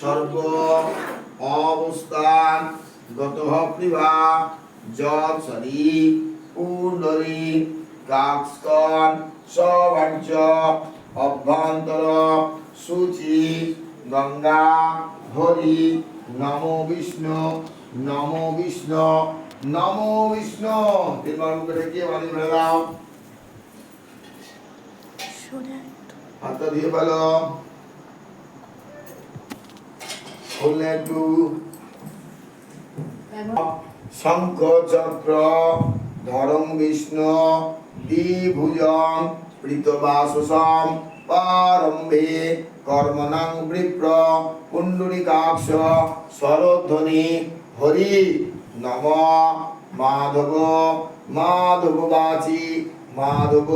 সর্ব অবস্থান গতঃ প্রিভা যৎসরি পুণ্ডরী কাকস্তন সবার্য অভ্যন্তর সূচি গঙ্গা হরি নমো বিষ্ণু নমো বিষ্ণু নমো বিষ্ণু। তিনবার মুখে রেখে বাণী ভরে দাও। হাতটা দিয়ে বলো খুললে একটু। শঙ্খ চক্র ধরং বিষ্ণু দ্বিভুজং পৃতবাসসম পারম্ভে কর্মণং বিপ্র পুণ্ডরিকাক্ষ স্বরধ্বনি হরি নম মাধব মাধব বাচি মাধব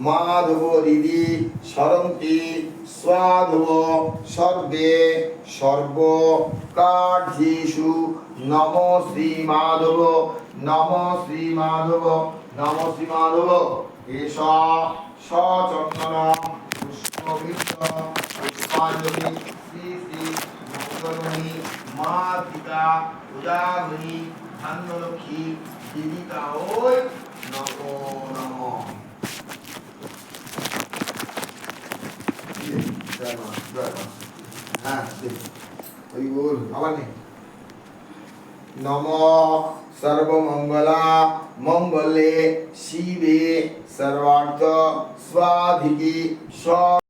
মাধব হৃদি সরন্তি স্বাধব সর্বে সর্ব কার্যেষু নম শ্রী মাধব নম শ্রী মাধব নম শ্রী মাধব। এষ সচন্দন পুষ্পবিষ্ট পুষ্পাঞ্জলি শ্রী শ্রী মঙ্গলমণি মা পিতা উদাহরণী ধান্যলক্ষ্মী জীবিকা ওই নমো নমঃ। জয় মা জয় মা। হ্যাঁ ওই বল আবার নেই। নম সর্বমঙ্গলা মঙ্গলে শিবে সর্বার্থ স্বাধিকি